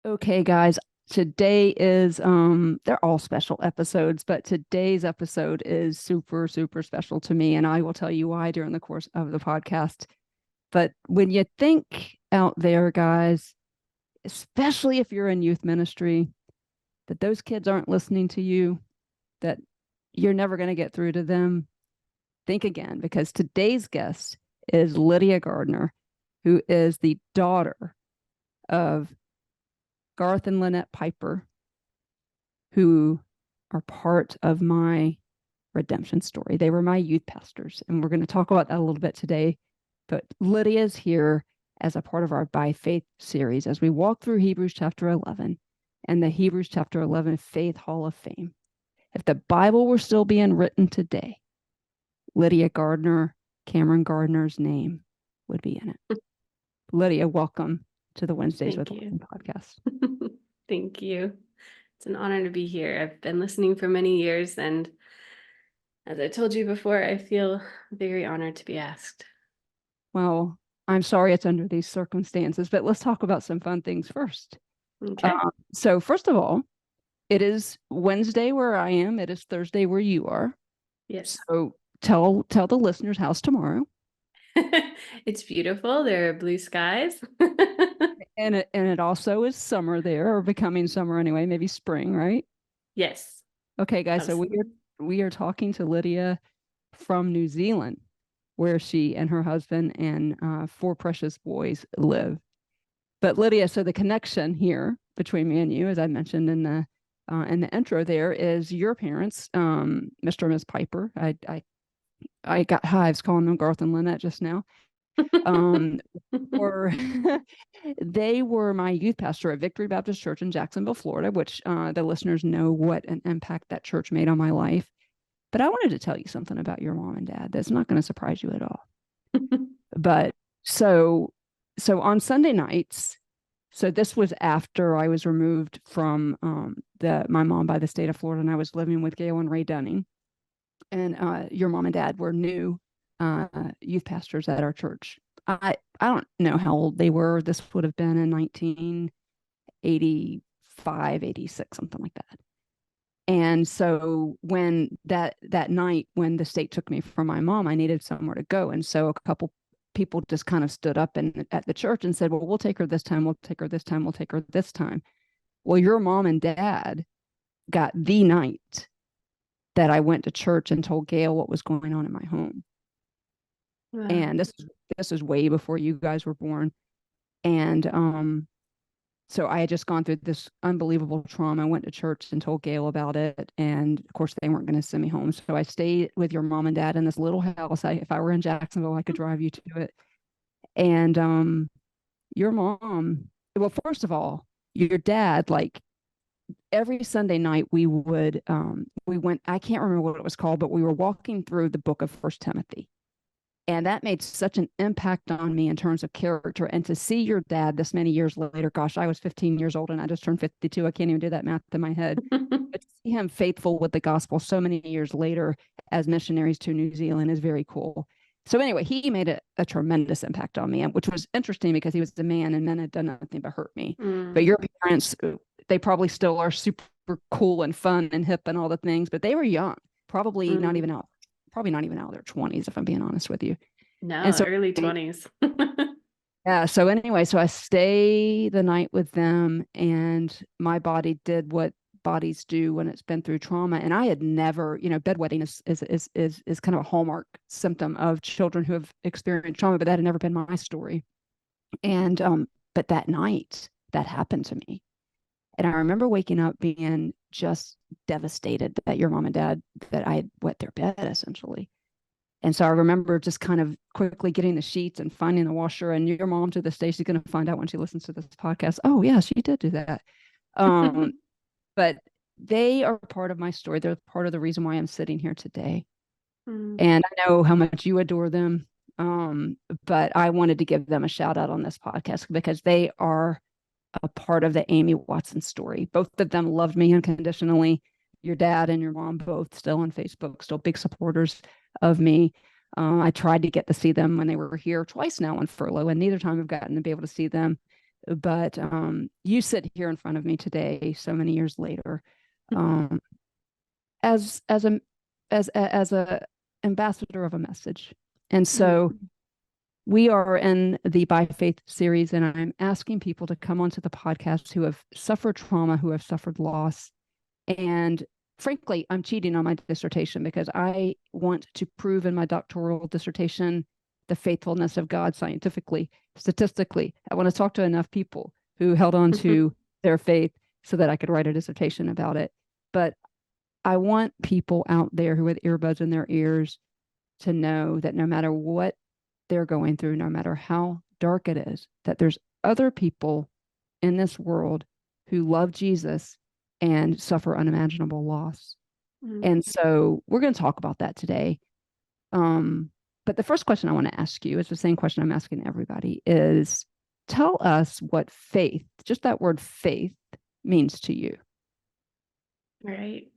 Okay, guys, today is they're all special episodes, but today's episode is super, super special to me, and I will tell you why during the course of the podcast. But when you think out there, guys, especially if you're in youth ministry, that those kids aren't listening to you, that you're never going to get through to them, think again, because today's guest is Lydia Garner, who is the daughter of Garth and Lynette Piper, who are part of my redemption story. They were my youth pastors, and we're going to talk about that a little bit today. But Lydia's here as a part of our By Faith series as we walk through Hebrews chapter 11 and the Hebrews chapter 11 Faith Hall of Fame. If the Bible were still being written today, Lydia Gardner, Cameron Gardner's name would be in it. Lydia, welcome to the Wednesdays with Lydia podcast. Thank you. It's an honor to be here. I've been listening for many years, and as I told you before, I feel very honored to be asked. Well, I'm sorry it's under these circumstances, but let's talk about some fun things first. Okay. So first of all, it is Wednesday where I am. It is Thursday where you are. Yes. So tell the listeners how's tomorrow. It's beautiful. There are blue skies. And it also is summer there, or becoming summer anyway, maybe spring, right? Yes. Okay, guys. Absolutely. So we are talking to Lydia from New Zealand, where she and her husband and four precious boys live. But Lydia, so the connection here between me and you, as I mentioned in the intro, there is your parents, Mr. and Ms. Piper. I got hives calling them Garth and Lynette just now. Or they were my youth pastor at Victory Baptist Church in Jacksonville, Florida, which the listeners know what an impact that church made on my life. But I wanted to tell you something about your mom and dad that's not going to surprise you at all. But so on Sunday nights, so this was after I was removed from my mom by the state of Florida, and I was living with Gail and Ray Dunning. And your mom and dad were new youth pastors at our church. I don't know how old they were. This would have been in 1985, 86, something like that. And so when that night when the state took me from my mom, I needed somewhere to go. And so a couple people just kind of stood up at the church and said, well, we'll take her this time. We'll take her this time. We'll take her this time. Well, your mom and dad got the night that I went to church and told Gail what was going on in my home. Wow. And this is way before you guys were born. And so I had just gone through this unbelievable trauma. I went to church and told Gail about it. And of course, they weren't going to send me home. So I stayed with your mom and dad in this little house. If I were in Jacksonville, I could drive you to it. And your mom, well, first of all, your dad, like every Sunday night we went, I can't remember what it was called, but we were walking through the book of First Timothy. And that made such an impact on me in terms of character. And to see your dad this many years later, gosh, I was 15 years old and I just turned 52. I can't even do that math in my head. But to see him faithful with the gospel so many years later as missionaries to New Zealand is very cool. So anyway, he made a tremendous impact on me, which was interesting because he was a man and men had done nothing but hurt me. But your parents, they probably still are super cool and fun and hip and all the things, but they were young, probably not even out of their 20s, if I'm being honest with you. No, so, early 20s. Yeah. So anyway, so I stay the night with them, and my body did what bodies do when it's been through trauma. And I had never, bedwetting is kind of a hallmark symptom of children who have experienced trauma, but that had never been my story. And but that night that happened to me. And I remember waking up being just devastated that your mom and dad, that I had wet their bed essentially. And so I remember just kind of quickly getting the sheets and finding the washer. And your mom to this day, she's going to find out when she listens to this podcast. Oh yeah, she did do that. But they are part of my story. They're part of the reason why I'm sitting here today. And I know how much you adore them. But I wanted to give them a shout out on this podcast because they are a part of the Amy Watson story. Both of them loved me unconditionally. Your dad and your mom both still on Facebook, still big supporters of me. I tried to get to see them when they were here twice now on furlough, and neither time I've gotten to be able to see them. but you sit here in front of me today, so many years later, um, as a ambassador of a message. And so we are in the By Faith series, and I'm asking people to come onto the podcast who have suffered trauma, who have suffered loss. And frankly, I'm cheating on my dissertation because I want to prove in my doctoral dissertation the faithfulness of God scientifically, statistically. I want to talk to enough people who held on to their faith so that I could write a dissertation about it. But I want people out there who have earbuds in their ears to know that no matter what they're going through, no matter how dark it is, that there's other people in this world who love Jesus and suffer unimaginable loss. And so we're going to talk about that today. But the first question I want to ask you is the same question I'm asking everybody is, tell us what faith, just that word faith, means to you. Right.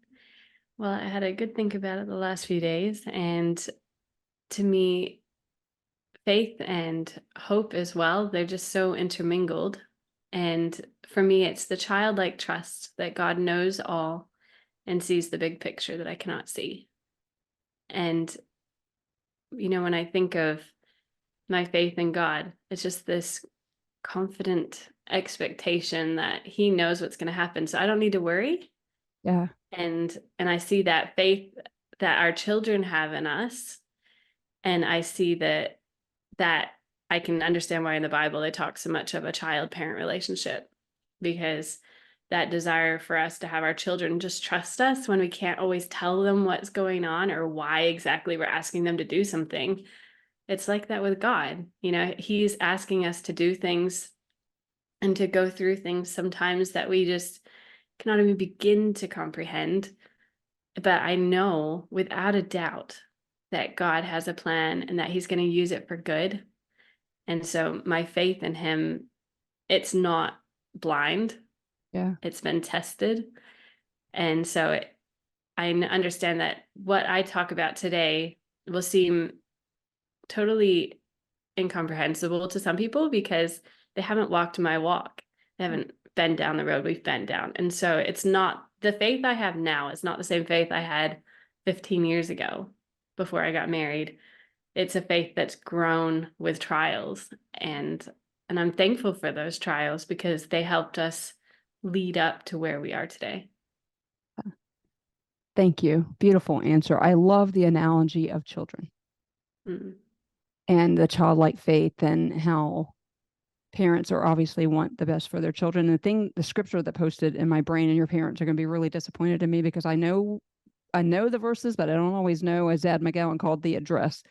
Well, I had a good think about it the last few days, and to me, faith and hope as well, they're just so intermingled. And for me, it's the childlike trust that God knows all and sees the big picture that I cannot see. And, when I think of my faith in God, it's just this confident expectation that he knows what's going to happen. So I don't need to worry. Yeah. And I see that faith that our children have in us. And I see that I can understand why in the Bible they talk so much of a child-parent relationship, because that desire for us to have our children just trust us when we can't always tell them what's going on or why exactly we're asking them to do something. It's like that with God. He's asking us to do things and to go through things sometimes that we just cannot even begin to comprehend. But I know without a doubt that God has a plan and that he's going to use it for good. And so my faith in him, it's not blind. Yeah. It's been tested. And so I understand that what I talk about today will seem totally incomprehensible to some people because they haven't walked my walk. They haven't been down the road we've been down. And so it's not the faith I have now. It's not the same faith I had 15 years ago before I got married. It's a faith that's grown with trials. And I'm thankful for those trials because they helped us lead up to where we are today. Thank you. Beautiful answer. I love the analogy of children and the childlike faith and how parents are obviously want the best for their children. The scripture that posted in my brain, and your parents are going to be really disappointed in me because I know the verses, but I don't always know, as Dad McGowan called, the address.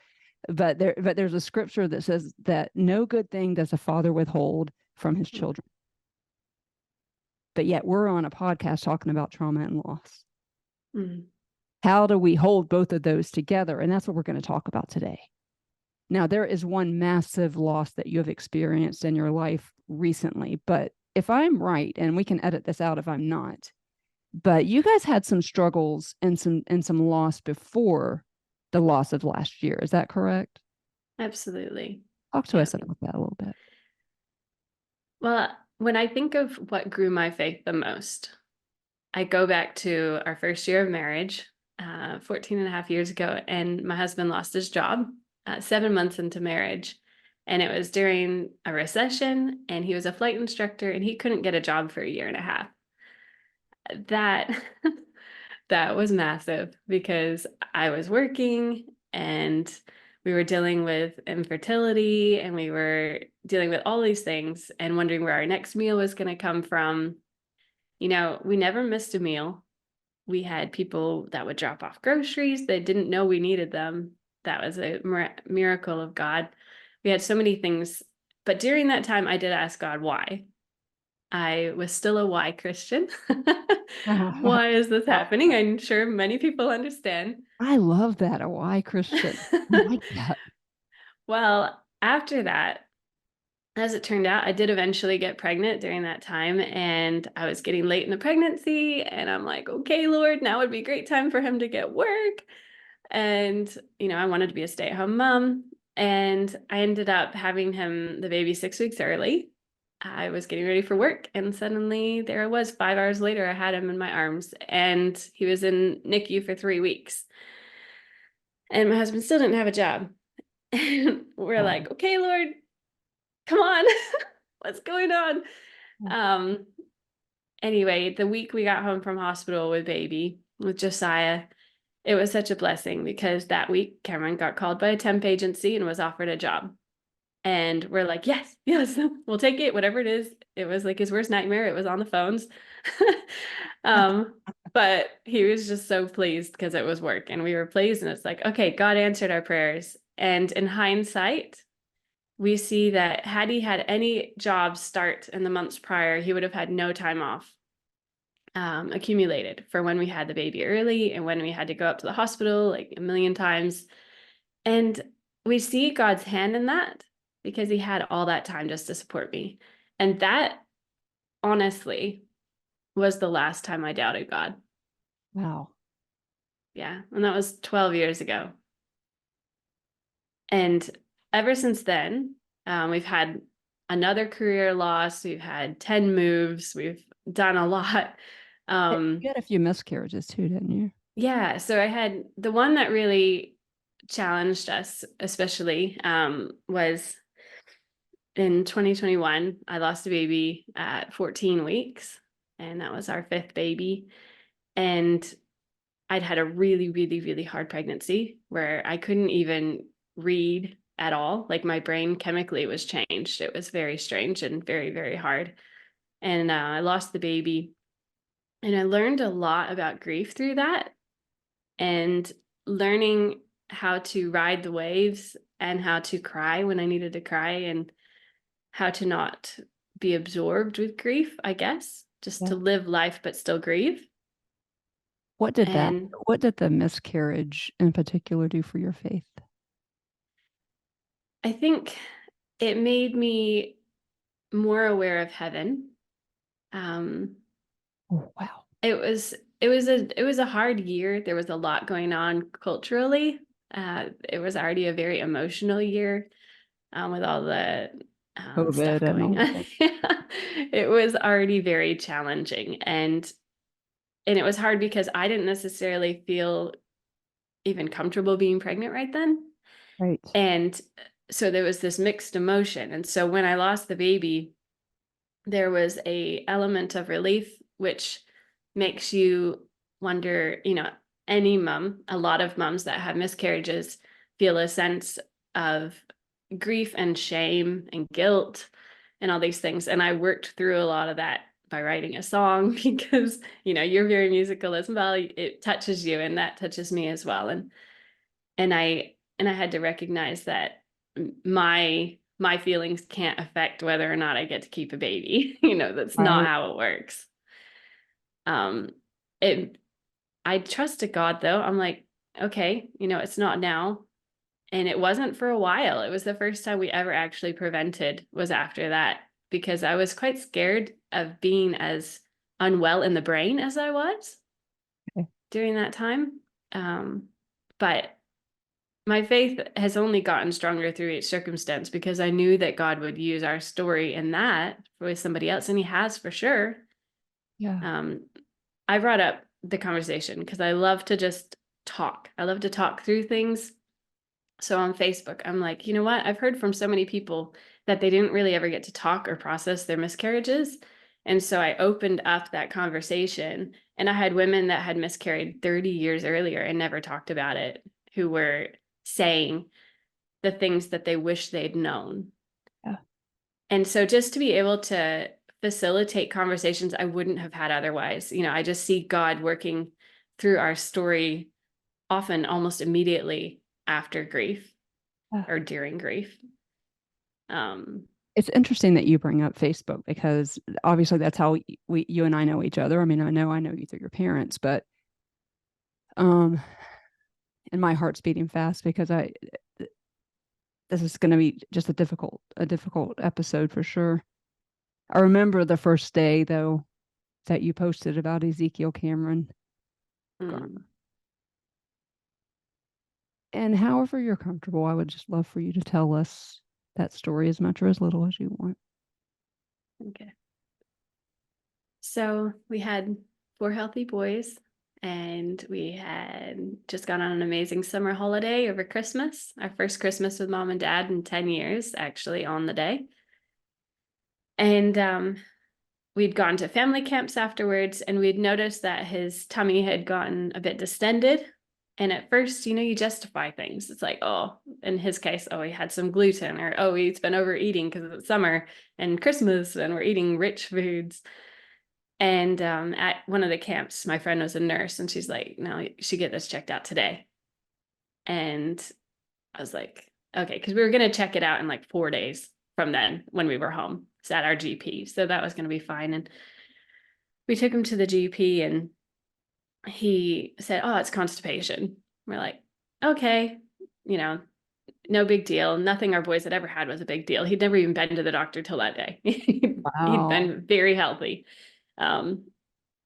But there's a scripture that says that no good thing does a father withhold from his children. But yet we're on a podcast talking about trauma and loss. How do we hold both of those together? And that's what we're going to talk about today. Now, there is one massive loss that you have experienced in your life recently, but if I'm right, and we can edit this out if I'm not, but you guys had some struggles and some loss before the loss of last year. Is that correct? Absolutely. Talk to us about that a little bit. Well, when I think of what grew my faith the most, I go back to our first year of marriage, 14 and a half years ago, and my husband lost his job 7 months into marriage. And it was during a recession, and he was a flight instructor, and he couldn't get a job for a year and a half. That was massive because I was working and we were dealing with infertility and we were dealing with all these things and wondering where our next meal was going to come from. We never missed a meal. We had people that would drop off groceries. They didn't know we needed them. That was a miracle of God. We had so many things. But during that time, I did ask God why. I was still a why Christian. Why is this happening? I'm sure many people understand. I love that, a why Christian. I like that. Well, after that, as it turned out, I did eventually get pregnant during that time, and I was getting late in the pregnancy, and I'm like, okay, Lord, now would be a great time for him to get work. And, I wanted to be a stay-at-home mom, and I ended up having the baby 6 weeks early. I was getting ready for work, and suddenly there I was. 5 hours later, I had him in my arms, and he was in NICU for 3 weeks. And my husband still didn't have a job. And we're like, okay, Lord, come on. What's going on? Um, anyway, the week we got home from hospital with baby, with Josiah, it was such a blessing because that week Cameron got called by a temp agency and was offered a job. And we're like, yes, yes, we'll take it, whatever it is. It was like his worst nightmare. It was on the phones. But he was just so pleased because it was work and we were pleased. And it's like, okay, God answered our prayers. And in hindsight, we see that had he had any jobs start in the months prior, he would have had no time off accumulated for when we had the baby early and when we had to go up to the hospital like a million times. And we see God's hand in that because he had all that time just to support me. And that honestly was the last time I doubted God. Wow. Yeah. And that was 12 years ago. And ever since then, we've had another career loss. We've had 10 moves. We've done a lot. You had a few miscarriages too, didn't you? Yeah. So I had the one that really challenged us, especially, was in 2021. I lost a baby at 14 weeks, and that was our fifth baby. And I'd had a really, really, really hard pregnancy where I couldn't even read at all. Like my brain chemically was changed. It was very strange and very, very hard. And I lost the baby. And I learned a lot about grief through that and learning how to ride the waves and how to cry when I needed to cry and how to not be absorbed with grief, I guess, just to live life but still grieve. What did the miscarriage in particular do for your faith? I think it made me more aware of heaven. Oh, wow. It was a hard year. There was a lot going on culturally. It was already a very emotional year, with all the COVID stuff and all going on. that. It was already very challenging, and it was hard because I didn't necessarily feel even comfortable being pregnant right then. Right. And so there was this mixed emotion. And so when I lost the baby, there was a element of relief, which makes you wonder, any mom, a lot of moms that have miscarriages feel a sense of grief and shame and guilt and all these things. And I worked through a lot of that by writing a song because, you're very musical as well. It touches you and that touches me as well. And I had to recognize that my feelings can't affect whether or not I get to keep a baby. That's not how it works. It I trusted God though. I'm like, okay, it's not now. And it wasn't for a while. It was the first time we ever actually prevented was after that because I was quite scared of being as unwell in the brain as I was during that time. But my faith has only gotten stronger through each circumstance because I knew that God would use our story in that with somebody else, and he has for sure. Yeah. I brought up the conversation because I love to just talk. I love to talk through things. So on Facebook, I'm like, you know what? I've heard from so many people that they didn't really ever get to talk or process their miscarriages. And so I opened up that conversation, and I had women that had miscarried 30 years earlier and never talked about it, who were saying the things that they wish they'd known. Yeah. And so just to be able to facilitate conversations I wouldn't have had otherwise, I just see God working through our story often almost immediately after grief or during grief. It's interesting that you bring up Facebook because obviously that's how you and I know each other. I mean, I know you through your parents, but and my heart's beating fast because this is going to be just a difficult episode for sure. I remember the first day though that you posted about Ezekiel Cameron. And however you're comfortable, I would just love for you to tell us that story as much or as little as you want. Okay. So we had 4 healthy boys, and we had just gone on an amazing summer holiday over Christmas. Our first Christmas with mom and dad in 10 years, actually, on the day. And we'd gone to family camps afterwards, and we'd noticed that his tummy had gotten a bit distended. And at first, you justify things. It's like, oh, in his case, oh, he had some gluten, or oh, he's been overeating because it's summer and Christmas and we're eating rich foods. And at one of the camps, my friend was a nurse, and she's like, no, you should get this checked out today. And I was like, okay, because we were going to check it out in like 4 days from then when we were home. It's at our GP. So that was going to be fine. And we took him to the GP, and he said, oh, it's constipation. We're like, okay, no big deal. Nothing our boys had ever had was a big deal. He'd never even been to the doctor till that day. He'd Wow. been very healthy.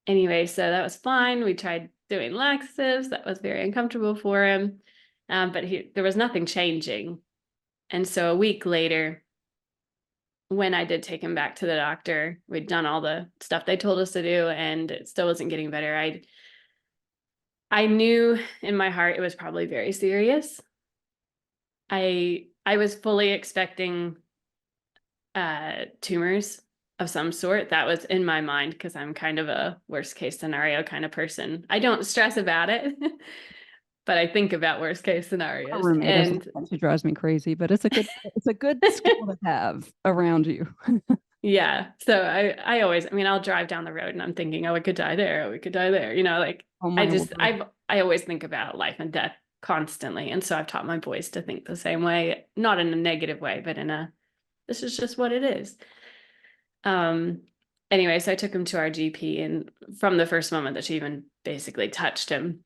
Anyway, so that was fine. We tried doing laxatives. That was very uncomfortable for him. But there was nothing changing. And so a week later, when I did take him back to the doctor, we'd done all the stuff they told us to do, and it still wasn't getting better. I knew in my heart it was probably very serious. I was fully expecting tumors of some sort. That was in my mind, because I'm kind of a worst case scenario kind of person. I don't stress about it, but I think about worst case scenarios. My roommate and she drives me crazy, but it's a good skill to have around you. Yeah. So I always, I'll drive down the road and I'm thinking, oh, we could die there. Oh, we could die there. Like Oh my word. I always think about life and death constantly. And so I've taught my boys to think the same way, not in a negative way, but this is just what it is. Anyway, so I took him to our GP, and from the first moment that she even basically touched him,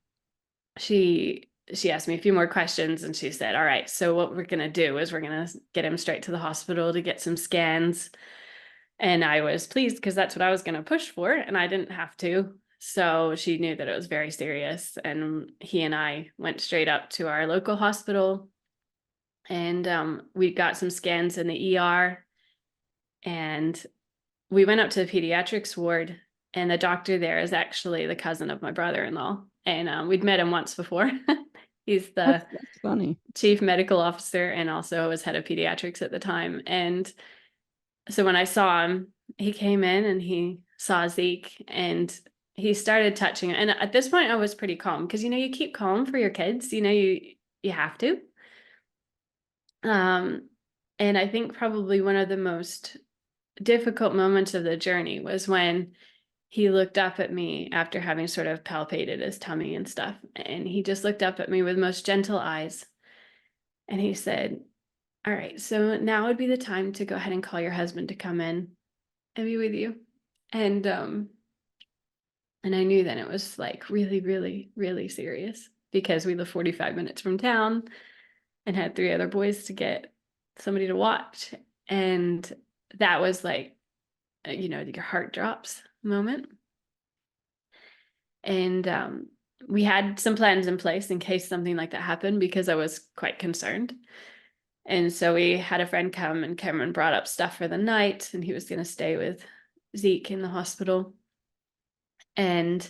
she asked me a few more questions, and she said, all right, so what we're going to do is we're going to get him straight to the hospital to get some scans. And I was pleased, because that's what I was going to push for, and I didn't have to. So she knew that it was very serious, and he and I went straight up to our local hospital, and we got some scans in the ER, and we went up to the pediatrics ward, and the doctor there is actually the cousin of my brother-in-law, and we'd met him once before. He's the that's funny. chief medical officer, and also was head of pediatrics at the time. And so when I saw him, he came in and he saw Zeke, and he started touching him. And at this point I was pretty calm, because you keep calm for your kids, you have to. And I think probably one of the most difficult moments of the journey was when he looked up at me after having sort of palpated his tummy and stuff. And he just looked up at me with most gentle eyes. And he said, all right, so now would be the time to go ahead and call your husband to come in and be with you. And I knew then it was like really, really, really serious, because we live 45 minutes from town and had 3 other boys to get somebody to watch. And that was like, your heart drops moment. And we had some plans in place in case something like that happened, because I was quite concerned. And so we had a friend come, and Cameron brought up stuff for the night, and he was going to stay with Zeke in the hospital. And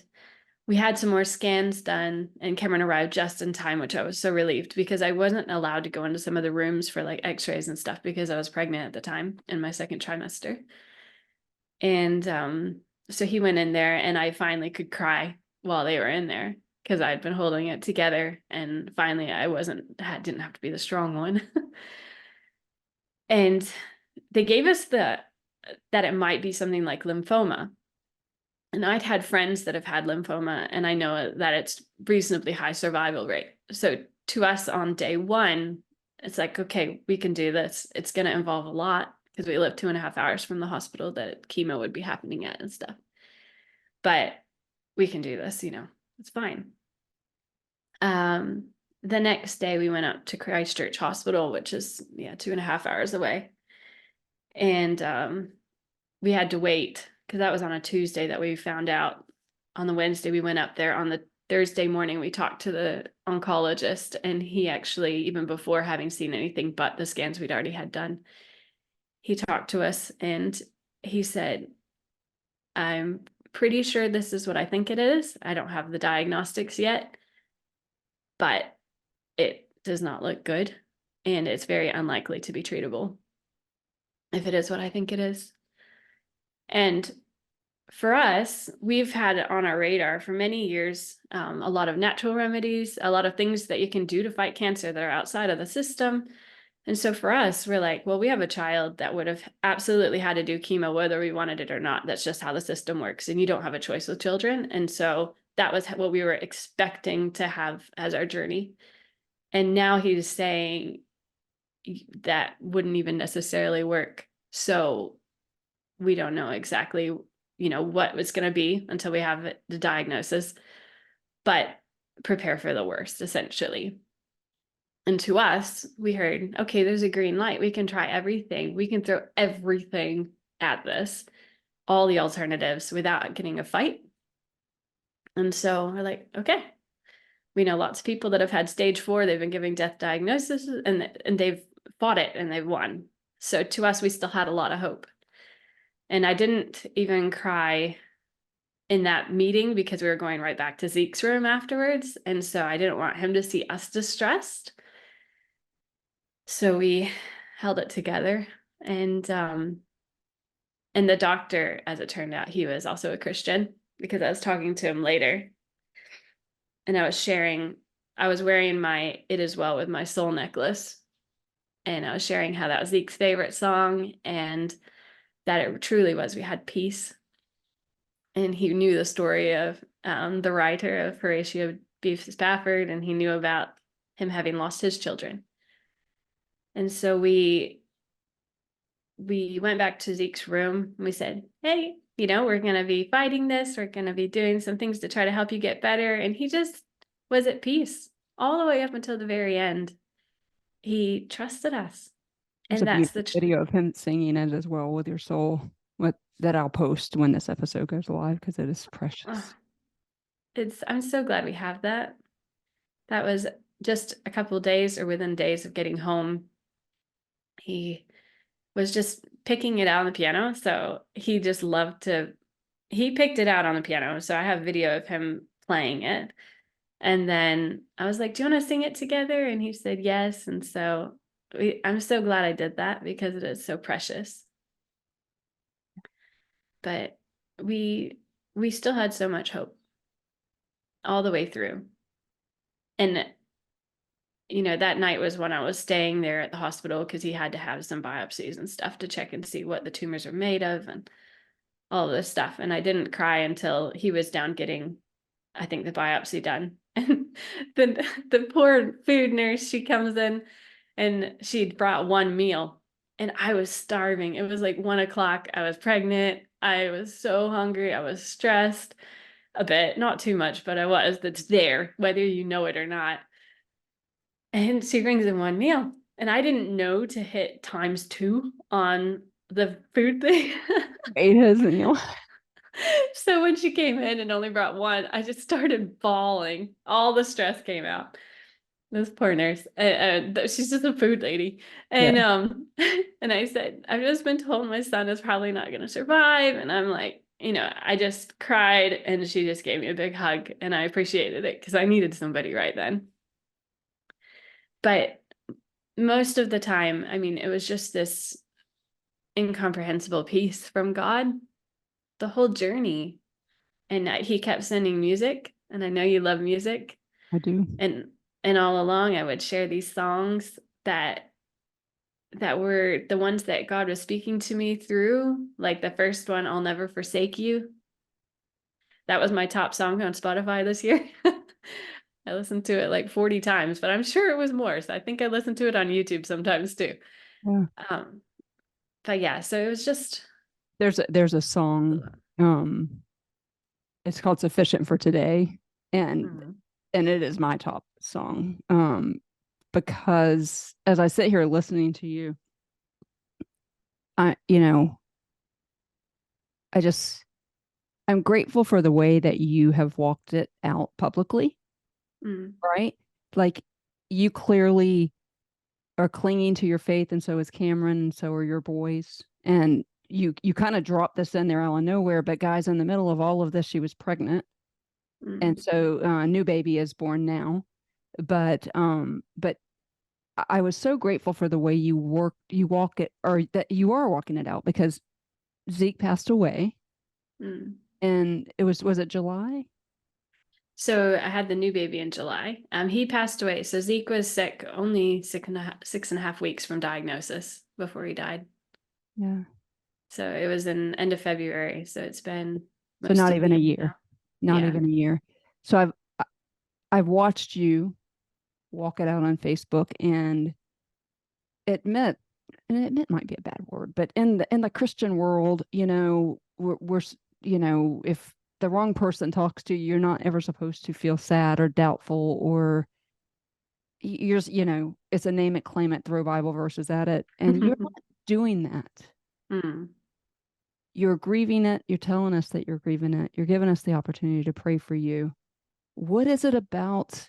we had some more scans done, and Cameron arrived just in time, which I was so relieved, because I wasn't allowed to go into some of the rooms for like x-rays and stuff, because I was pregnant at the time in my 2nd trimester. And so he went in there, and I finally could cry while they were in there, because I'd been holding it together, and finally I didn't have to be the strong one. And they gave us that it might be something like lymphoma. And I'd had friends that have had lymphoma, and I know that it's reasonably high survival rate. So to us on day 1, it's like, okay, we can do this. It's going to involve a lot, because we live 2.5 hours from the hospital that chemo would be happening at and stuff. But we can do this, it's fine. The next day we went up to Christchurch Hospital, which is 2.5 hours away. And we had to wait, because that was on a Tuesday that we found out. On the Wednesday we went up there. On the Thursday morning we talked to the oncologist, and he actually, even before having seen anything but the scans we'd already had done, he talked to us, and he said, I'm pretty sure this is what I think it is. I don't have the diagnostics yet, but it does not look good. And it's very unlikely to be treatable if it is what I think it is. And for us, we've had it on our radar for many years, a lot of natural remedies, a lot of things that you can do to fight cancer that are outside of the system. And so for us, we're like, well, we have a child that would have absolutely had to do chemo, whether we wanted it or not. That's just how the system works. And you don't have a choice with children. And so that was what we were expecting to have as our journey. And now he's saying that wouldn't even necessarily work. So we don't know exactly, what it's going to be until we have the diagnosis, but prepare for the worst, essentially. And to us, we heard, okay, there's a green light. We can try everything. We can throw everything at this, all the alternatives without getting a fight. And so we're like, okay, we know lots of people that have had stage 4. They've been giving death diagnoses and they've fought it and they've won. So to us, we still had a lot of hope. And I didn't even cry in that meeting because we were going right back to Zeke's room afterwards. And so I didn't want him to see us distressed. So we held it together. And the doctor, as it turned out, he was also a Christian, because I was talking to him later. And I was wearing my It Is Well with My Soul necklace. And I was sharing how that was Zeke's favorite song and that it truly was. We had peace. And he knew the story of the writer of Horatio Beef Spafford, and he knew about him having lost his children. And so we went back to Zeke's room and we said, hey, we're going to be fighting this. We're going to be doing some things to try to help you get better. And he just was at peace all the way up until the very end. He trusted us. There's And a that's beautiful video of him singing It As Well with Your Soul that I'll post when this episode goes live, because it is precious. I'm so glad we have that. That was just a couple of days, or within days of getting home. He was just picking it out on the piano. So he just he picked it out on the piano. So I have video of him playing it. And then I was like, do you want to sing it together? And he said, yes. And so I'm so glad I did that, because it is so precious. But we still had so much hope all the way through. And that night was when I was staying there at the hospital, because he had to have some biopsies and stuff to check and see what the tumors are made of and all of this stuff. And I didn't cry until he was down getting, I think, the biopsy done. And the poor food nurse, she comes in and she'd brought one meal and I was starving. It was like 1:00. I was pregnant. I was so hungry. I was stressed a bit, not too much, but I was. That's there, whether you know it or not. And she brings in one meal. And I didn't know to hit ×2 on the food thing. Ate his meal. So when she came in and only brought one, I just started bawling. All the stress came out. This poor nurse. She's just a food lady. And and I said, I've just been told my son is probably not going to survive. And I'm like, I just cried, and she just gave me a big hug, and I appreciated it because I needed somebody right then. But most of the time, I mean, it was just this incomprehensible peace from God the whole journey. And he kept sending music, and I know you love music. I do. And all along I would share these songs that were the ones that God was speaking to me through. Like the first one, I'll Never Forsake You. That was my top song on Spotify this year. I listened to it like 40 times, but I'm sure it was more. So I think I listened to it on YouTube sometimes too. Yeah. But yeah, so it was just. There's a song, it's called Sufficient for Today. And it is my top song. Because as I sit here listening to you, I'm grateful for the way that you have walked it out publicly. Right? Like, you clearly are clinging to your faith, and so is Cameron, and so are your boys. And you kind of dropped this in there out of nowhere, but guys, in the middle of all of this, she was pregnant. And so a new baby is born now. But I was so grateful for the way you walk it, or that you are walking it out, because Zeke passed away. And was it July? So I had the new baby in July. He passed away. So Zeke was sick, only 6.5 weeks from diagnosis before he died. Yeah. So it was in end of February. So it's been so not even a year. Not even a year. So I've watched you walk it out on Facebook, and admit might be a bad word, but in the Christian world, we're if the wrong person talks to you, you're not ever supposed to feel sad or doubtful, or it's a name it, claim it, throw Bible verses at it, and you're not doing that. You're grieving it. You're telling us that you're grieving it. You're giving us the opportunity to pray for you. What is it about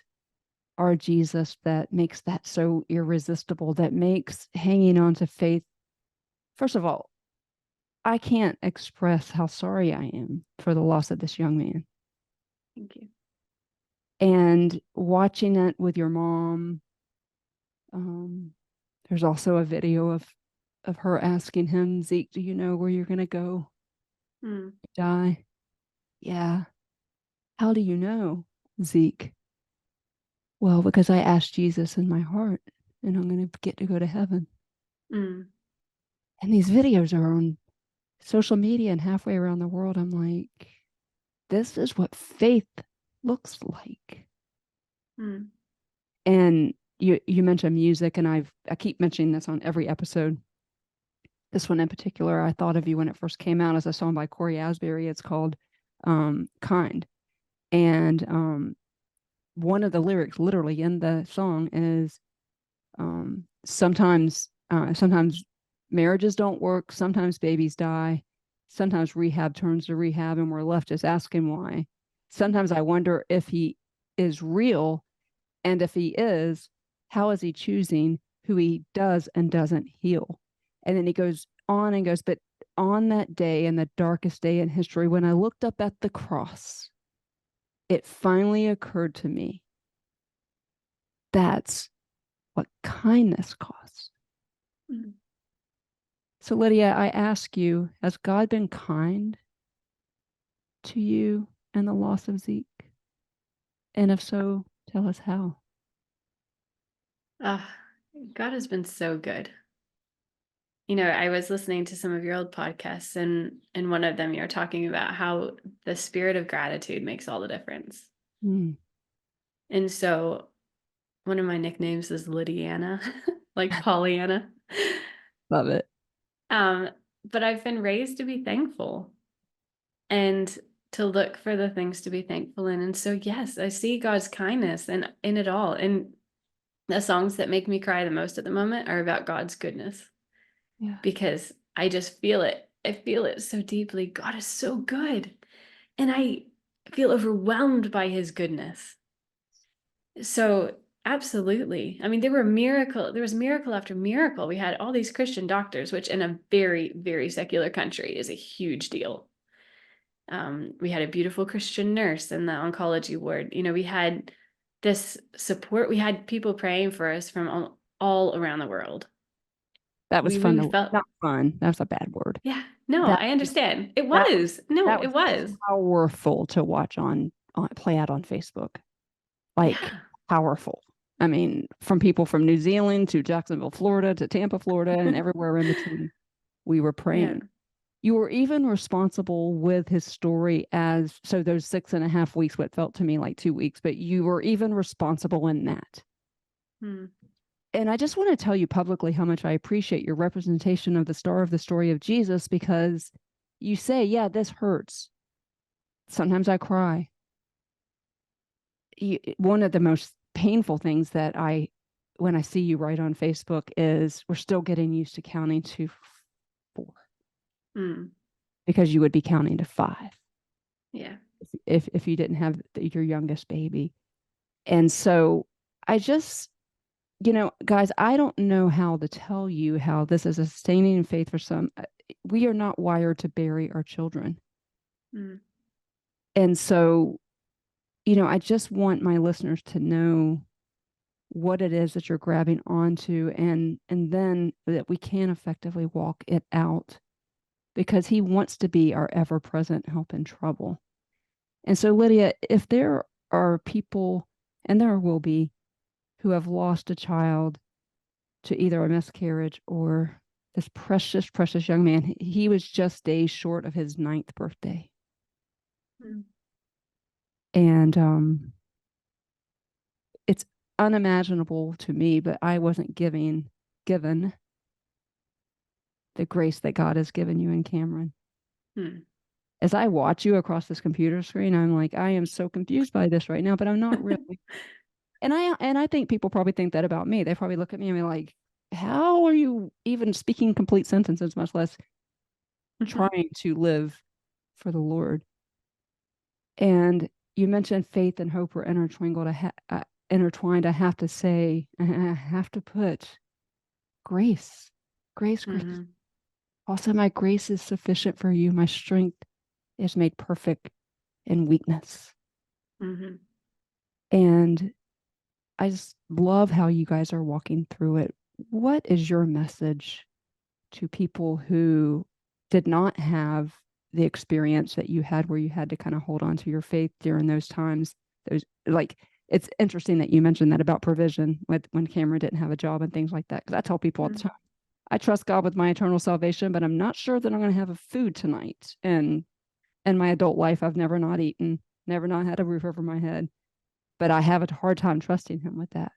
our Jesus that makes that so irresistible, that makes hanging on to faith? First of all, I can't express how sorry I am for the loss of this young man. Thank you. And watching it with your mom, there's also a video of her asking him, Zeke, do you know where you're going to go? Die? Yeah. How do you know, Zeke? Well, because I asked Jesus in my heart, and I'm going to get to go to heaven. And these videos are on social media and halfway around the world. I'm like, this is what faith looks like. And you mentioned music, and I keep mentioning this on every episode. This one in particular, I thought of you when it first came out, as a song by Corey Asbury. It's called Kind. And one of the lyrics literally in the song is sometimes marriages don't work, sometimes babies die, sometimes rehab turns to rehab, and we're left just asking why. Sometimes I wonder if he is real, and if he is, how is he choosing who he does and doesn't heal? And then he goes on and goes, but on that day, in the darkest day in history, when I looked up at the cross, it finally occurred to me, that's what kindness costs. So Lydia, I ask you, has God been kind to you and the loss of Zeke? And if so, tell us how. God has been so good. I was listening to some of your old podcasts, and in one of them you're talking about how the spirit of gratitude makes all the difference. And so one of my nicknames is Lydiana, like Pollyanna. Love it. But I've been raised to be thankful and to look for the things to be thankful in. And so, yes, I see God's kindness in it all. And the songs that make me cry the most at the moment are about God's goodness. Yeah. Because I just feel it. I feel it so deeply. God is so good. And I feel overwhelmed by his goodness. So absolutely. I mean, there was miracle after miracle. We had all these Christian doctors, which in a very, very secular country is a huge deal. We had a beautiful Christian nurse in the oncology ward. We had this support. We had people praying for us from all around the world. That was fun. Not fun. That's a bad word. Yeah. No, I understand. It was. It was powerful to watch on play out on Facebook. Powerful. I mean, from people from New Zealand to Jacksonville, Florida, to Tampa, Florida, and everywhere in between, we were praying. Yeah. You were even responsible with his story so those 6.5 weeks, what felt to me like 2 weeks, but you were even responsible in that. And I just want to tell you publicly how much I appreciate your representation of the star of the story of Jesus, because you say, yeah, this hurts. Sometimes I cry. One of the most painful things that when I see you write on Facebook is, we're still getting used to counting to 4. Because you would be counting to 5. Yeah. If you didn't have your youngest baby. And so guys, I don't know how to tell you how this is a sustaining faith for some. We are not wired to bury our children. Mm. And so, I just want my listeners to know what it is that you're grabbing onto, and then that we can effectively walk it out, because he wants to be our ever-present help in trouble. And so, Lydia, if there are people, and there will be, who have lost a child to either a miscarriage or this precious, precious young man, he was just days short of his 9th birthday. Mm. And it's unimaginable to me, but I wasn't given the grace that God has given you in Cameron. Mm. As I watch you across this computer screen, I'm like, I am so confused by this right now, but I'm not really. And I think people probably think that about me. They probably look at me and be like, how are you even speaking complete sentences, much less trying to live for the Lord? And you mentioned faith and hope were intertwined. I have to say, I have to put grace. Grace. Mm-hmm. Also, my grace is sufficient for you. My strength is made perfect in weakness. Mm-hmm. And I just love how you guys are walking through it. What is your message to people who did not have the experience that you had, where you had to kind of hold on to your faith during those times? It's interesting that you mentioned that about provision when Cameron didn't have a job and things like that. Because I tell people all the time, I trust God with my eternal salvation, but I'm not sure that I'm going to have a food tonight. And in my adult life, I've never not eaten, never not had a roof over my head. But I have a hard time trusting him with that.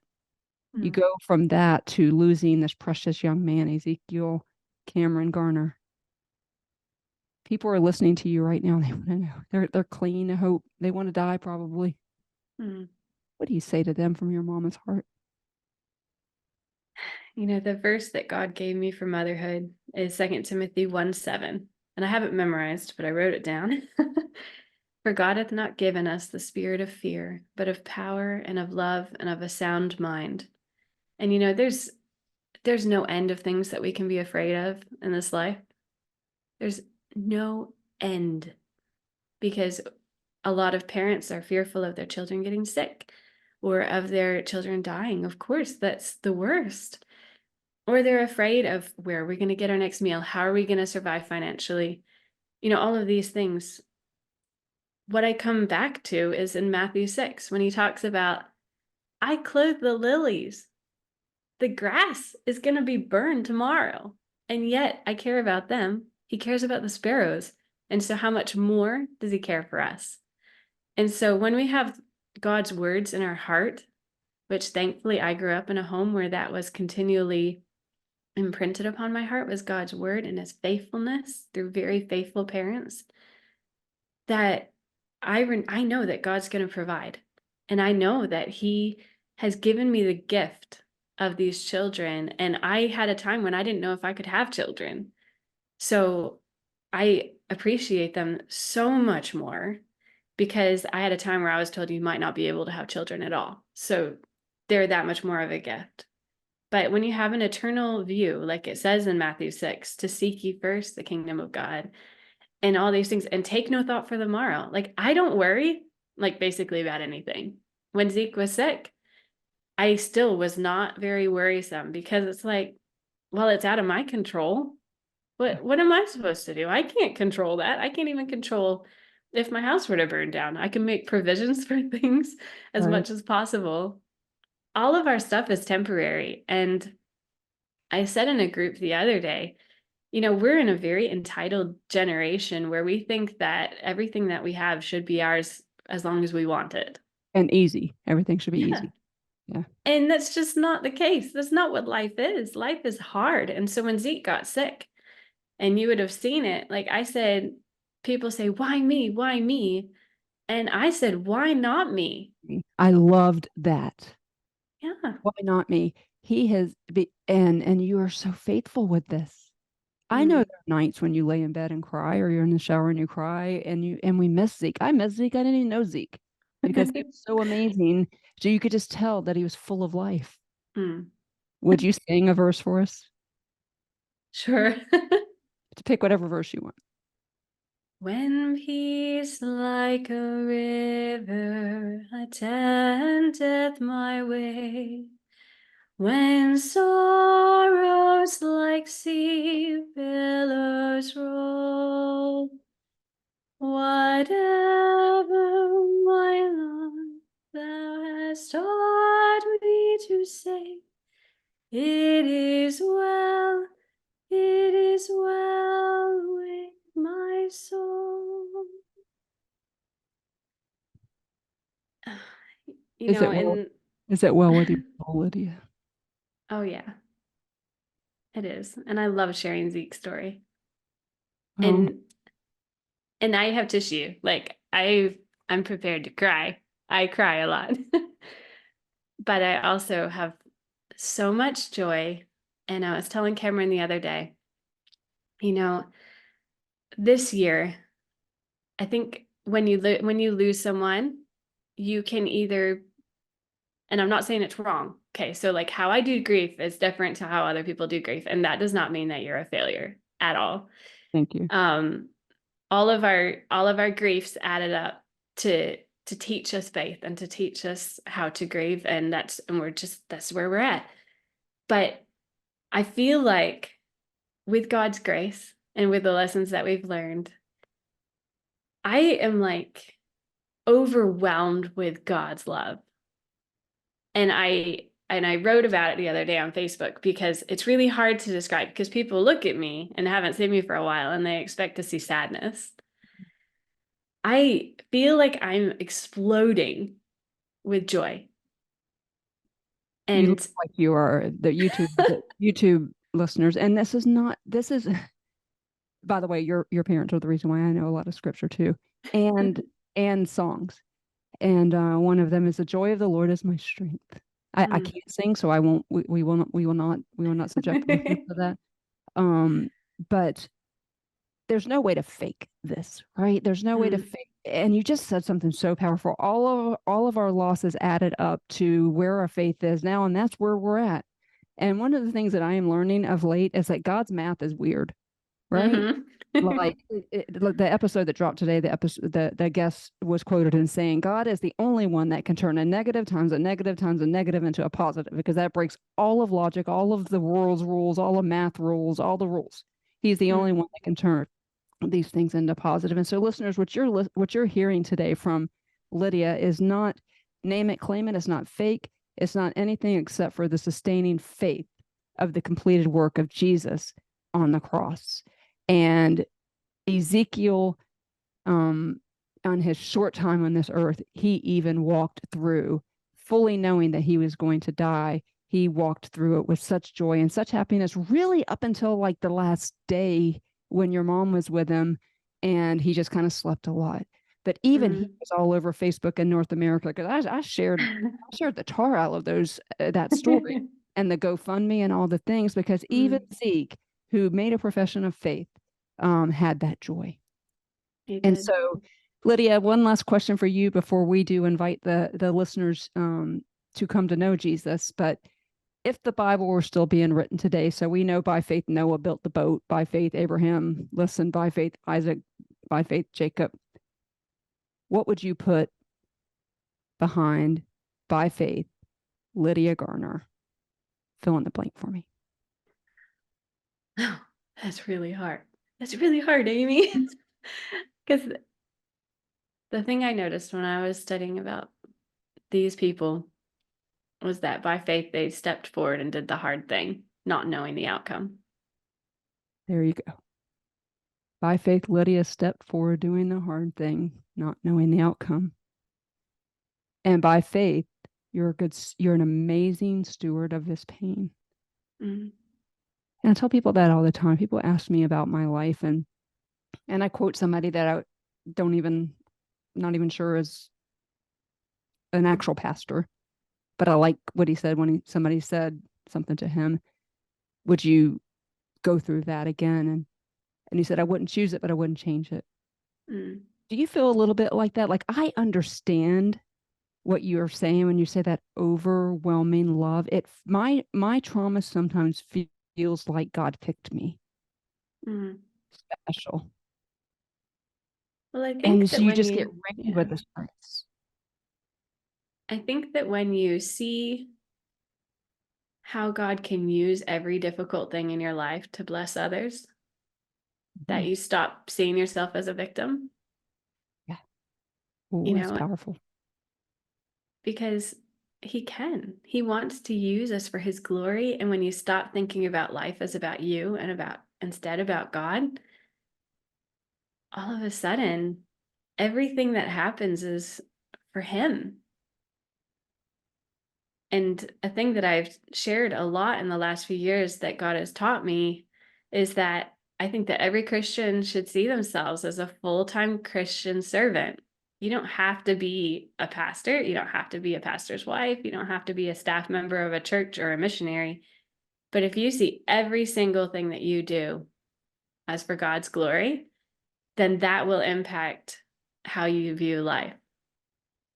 Mm. You go from that to losing this precious young man, Ezekiel Cameron Garner. People are listening to you right now. They want to know. They're clinging to hope. They want to die probably. Mm. What do you say to them from your mama's heart? The verse that God gave me for motherhood is 2 Timothy 1:7. And I haven't memorized, but I wrote it down. For God hath not given us the spirit of fear, but of power and of love and of a sound mind. And there's no end of things that we can be afraid of in this life. There's no end, because a lot of parents are fearful of their children getting sick or of their children dying. Of course, that's the worst. Or they're afraid of, where are we going to get our next meal? How are we going to survive financially? All of these things. What I come back to is in Matthew 6, when he talks about, I clothe the lilies. The grass is going to be burned tomorrow. And yet I care about them. He cares about the sparrows. And so how much more does he care for us? And so when we have God's words in our heart, which thankfully I grew up in a home where that was continually imprinted upon my heart, was God's word and his faithfulness through very faithful parents, that I know that God's going to provide. And I know that he has given me the gift of these children. And I had a time when I didn't know if I could have children. So I appreciate them so much more, because I had a time where I was told you might not be able to have children at all. So they're that much more of a gift. But when you have an eternal view, like it says in Matthew 6, to seek ye first the kingdom of God and all these things, and take no thought for the morrow. Like, I don't worry, like, basically about anything. When Zeke was sick, I still was not very worrisome, because it's like, well, it's out of my control. What am I supposed to do? I can't control that. I can't even control if my house were to burn down. I can make provisions for things as much as possible. All of our stuff is temporary. And I said in a group the other day, we're in a very entitled generation where we think that everything that we have should be ours as long as we want it. And easy. Everything should be easy. Yeah. And that's just not the case. That's not what life is. Life is hard. And so when Zeke got sick, and you would have seen it, like I said, people say, why me? Why me? And I said, why not me? I loved that. Yeah. Why not me? He has and you are so faithful with this. I know there are nights when you lay in bed and cry, or you're in the shower and you cry, and we miss Zeke. I miss Zeke. I didn't even know Zeke, because he was so amazing. So you could just tell that he was full of life. Would you sing a verse for us? Sure. To pick whatever verse you want. When peace like a river attendeth my way, when sorrows like sea billows roll, whatever my Lord thou hast taught me to say, it is well with my soul. You Is know, it well? and Is it well with your soul, Lydia? oh yeah, it is. And I love sharing Zeke's story. Well, And I have tissue. Like I'm prepared to cry. I cry a lot. But I also have so much joy. And I was telling Cameron the other day, you know, this year, I think when you lose someone, you can either, and I'm not saying it's wrong. Okay, so like how I do grief is different to how other people do grief, and that does not mean that you're a failure at all. thank you. All of our griefs added up to teach us faith and to teach us how to grieve, and that's where we're at. But I feel like with God's grace and with the lessons that we've learned, I am like overwhelmed with God's love. And I wrote about it the other day on Facebook because it's really hard to describe, because people look at me and haven't seen me for a while and they expect to see sadness. I feel like I'm exploding with joy. You look And like you are the YouTube listeners, and this is by the way, your parents are the reason why I know a lot of scripture too, and and songs. And one of them is the joy of the Lord is my strength. I mm. can't sing, so I won't. We will not subject listeners to that. But there's no way to fake this, right? There's no way to Mm. fake. And you just said something so powerful. All of our losses added up to where our faith is now, and that's where we're at. And one of the things that I am learning of late is that God's math is weird, right? Mm-hmm. Like the episode that dropped today, the guest was quoted in saying, God is the only one that can turn a negative times a negative times a negative into a positive, because that breaks all of logic, all of the world's rules, all of math rules, all the rules. He's the only Mm. one that can turn these things into positive. And so, listeners, what you're hearing today from Lydia is not name it, claim it. It's not fake. It's not anything except for the sustaining faith of the completed work of Jesus on the cross. And Ezekiel, on his short time on this earth, he even walked through, fully knowing that he was going to die. He walked through it with such joy and such happiness, really up until like the last day when your mom was with him, and he just kind of slept a lot. But even he Mm. was all over Facebook in North America, because I shared the tar out of that story and the GoFundMe and all the things, because even Mm. Zeke, who made a profession of faith, had that joy. He And did. so, Lydia, one last question for you before we do invite the listeners to come to know Jesus. But if the Bible were still being written today, so we know by faith Noah built the boat, by faith Abraham listened, by faith Isaac, by faith Jacob, what would you put behind by faith Lydia Garner? Fill in the blank for me. Oh, that's really hard. That's really hard, Amy. Because the thing I noticed when I was studying about these people was that by faith they stepped forward and did the hard thing, not knowing the outcome. There you go. By faith, Lydia stepped forward doing the hard thing, not knowing the outcome. And by faith, you're an amazing steward of this pain. Mm. And I tell people that all the time. People ask me about my life, and I quote somebody that I don't even, not even sure is an actual pastor, but I like what he said when somebody said something to him. Would you go through that again? And he said, I wouldn't choose it, but I wouldn't change it. Mm. Do you feel a little bit like that? Like, I understand what you're saying when you say that overwhelming love. My trauma sometimes feels like God picked me special. Well, I And think so that you when just get you, ringed with this grace. I think that when you see how God can use every difficult thing in your life to bless others, that you stop seeing yourself as a victim. Yeah. Oh, You that's know, powerful. because he wants to use us for his glory. And when you stop thinking about life as about you and instead about God, all of a sudden, everything that happens is for him. And a thing that I've shared a lot in the last few years that God has taught me is that I think that every Christian should see themselves as a full-time Christian servant. You don't have to be a pastor. You don't have to be a pastor's wife. You don't have to be a staff member of a church or a missionary. But if you see every single thing that you do as for God's glory, then that will impact how you view life.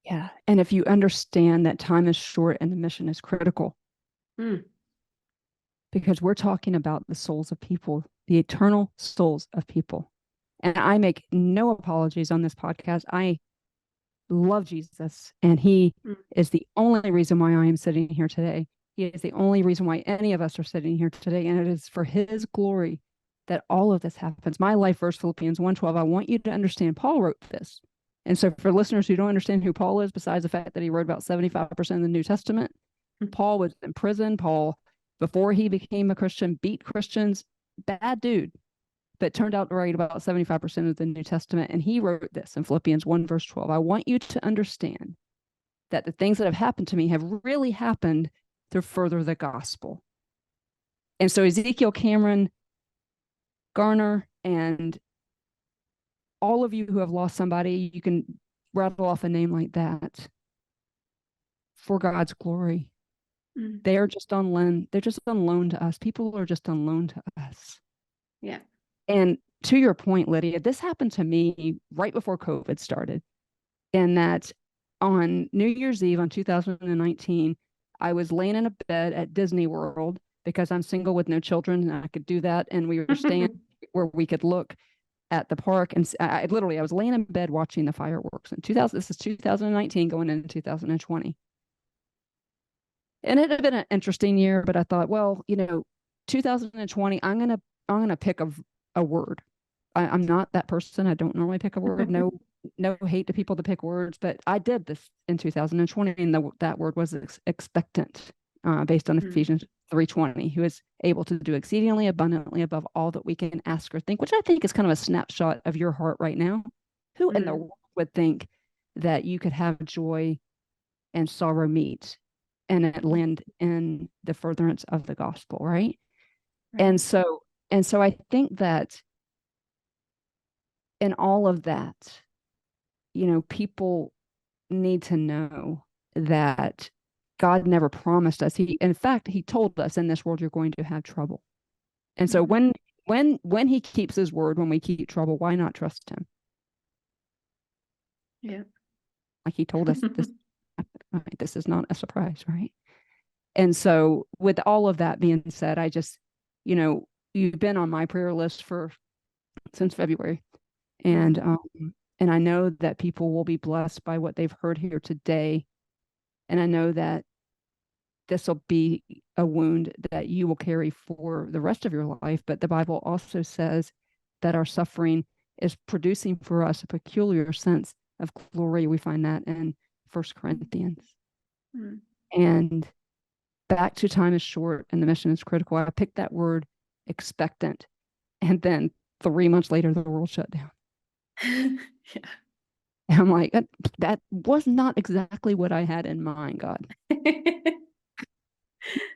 Yeah. And if you understand that time is short and the mission is critical, because we're talking about the souls of people, the eternal souls of people. And I make no apologies on this podcast. I love Jesus, and he is the only reason why I am sitting here today. He is the only reason why any of us are sitting here today, and it is for his glory that all of this happens. My life verse, Philippians 1:12. I want you to understand Paul wrote this. And so for listeners who don't understand who Paul is, besides the fact that he wrote about 75% of the New Testament, Paul was in prison. Paul, before he became a Christian, beat Christians. Bad dude, but turned out to write about 75% of the New Testament. And he wrote this in Philippians 1, verse 12. I want you to understand that the things that have happened to me have really happened to further the gospel. And so Ezekiel Cameron, Garner, and all of you who have lost somebody, you can rattle off a name like that for God's glory. They are just on loan. They're just on loan to us. People are just on loan to us. Yeah. And to your point, Lydia, this happened to me right before COVID started. And that on New Year's Eve on 2019, I was laying in a bed at Disney World because I'm single with no children and I could do that. And we were staying where we could look at the park. And I was laying in bed watching the fireworks. This is 2019 going into 2020. And it had been an interesting year, but I thought, well, 2020, I'm gonna pick a word. I'm not that person. I don't normally pick a word. No hate to people that pick words, but I did this in 2020, and that word was expectant, based on Ephesians 3:20, who is able to do exceedingly abundantly above all that we can ask or think, which I think is kind of a snapshot of your heart right now. Who in the world would think that you could have joy and sorrow meet and it land in the furtherance of the gospel, right? And so I think that in all of that, people need to know that God never promised us. In fact, he told us in this world you're going to have trouble. And so when he keeps his word, when we keep trouble, why not trust him? Yeah. Like he told us this, right, this is not a surprise, right? And so with all of that being said, I just, you've been on my prayer list since February. And I know that people will be blessed by what they've heard here today. And I know that this will be a wound that you will carry for the rest of your life. But the Bible also says that our suffering is producing for us a peculiar sense of glory. We find that in 1 Corinthians. And back to time is short and the mission is critical. I picked that word expectant. And then 3 months later, the world shut down. Yeah. And I'm like, that was not exactly what I had in mind, God.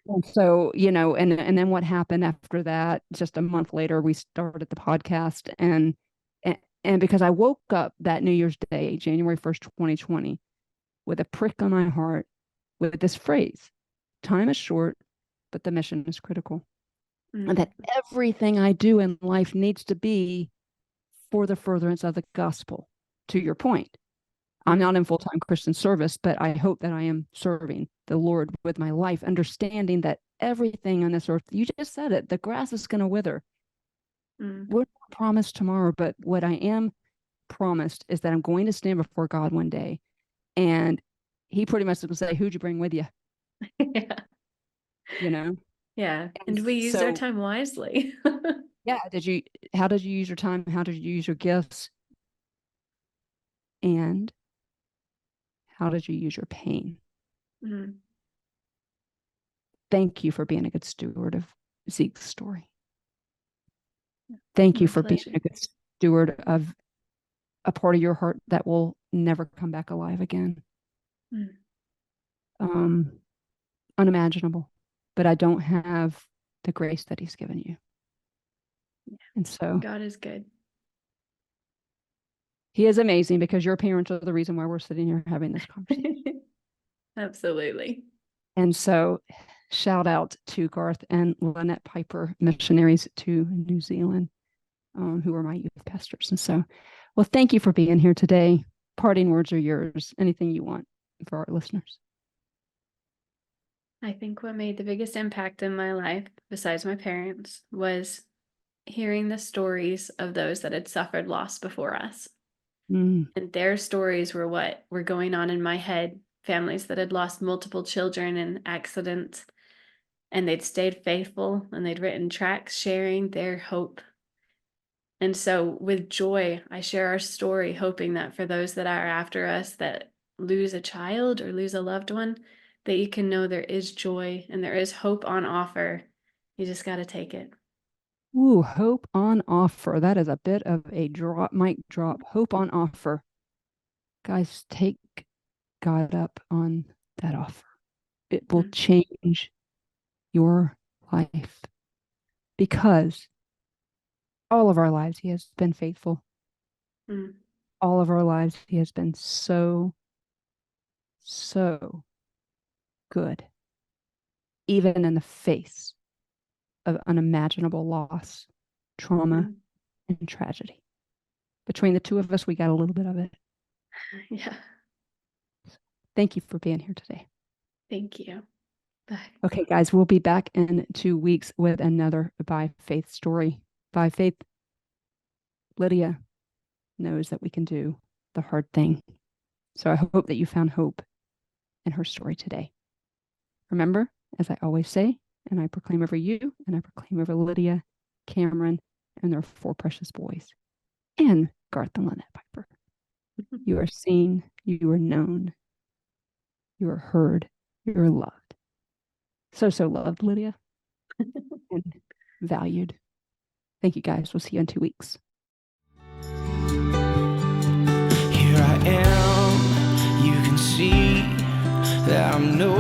And so, and then what happened after that, just a month later, we started the podcast. And because I woke up that New Year's Day, January 1st, 2020, with a prick on my heart with this phrase, time is short, but the mission is critical. And that everything I do in life needs to be for the furtherance of the gospel. To your point, I'm not in full-time Christian service, but I hope that I am serving the Lord with my life, understanding that everything on this earth, you just said it, the grass is going to wither. We're not promised tomorrow, but what I am promised is that I'm going to stand before God one day, and he pretty much will say, who'd you bring with you? Yeah. You know? Yeah. And we used our time wisely. Yeah. How did you use your time? How did you use your gifts? And how did you use your pain? Thank you for being a good steward of Zeke's story. Thank you for being a good steward of a part of your heart that will never come back alive again. Unimaginable. But I don't have the grace that he's given you. And so God is good. He is amazing, because your parents are the reason why we're sitting here having this conversation. Absolutely. And so shout out to Garth and Lynette Piper, missionaries to New Zealand, who are my youth pastors. And so, well, thank you for being here today. Parting words are yours. Anything you want for our listeners? I think what made the biggest impact in my life, besides my parents, was hearing the stories of those that had suffered loss before us. And their stories were what were going on in my head. Families that had lost multiple children in accidents, and they'd stayed faithful, and they'd written tracts sharing their hope. And so with joy, I share our story, hoping that for those that are after us that lose a child or lose a loved one, that you can know there is joy and there is hope on offer. You just got to take it. Ooh, hope on offer. That is a bit of a mic drop. Hope on offer. Guys, take God up on that offer. It will change your life, because all of our lives he has been faithful. All of our lives he has been so good, even in the face of unimaginable loss, trauma, and tragedy. Between the two of us, we got a little bit of it. Yeah. Thank you for being here today. Thank you. Bye. Okay, guys, we'll be back in 2 weeks with another By Faith story. By faith, Lydia knows that we can do the hard thing. So I hope that you found hope in her story today. Remember, as I always say, and I proclaim over you, and I proclaim over Lydia, Cameron, and their 4 precious boys, and Garth and Lynette Piper. You are seen, you are known, you are heard, you are loved. So loved, Lydia, and valued. Thank you, guys. We'll see you in 2 weeks. Here I am, you can see that I'm no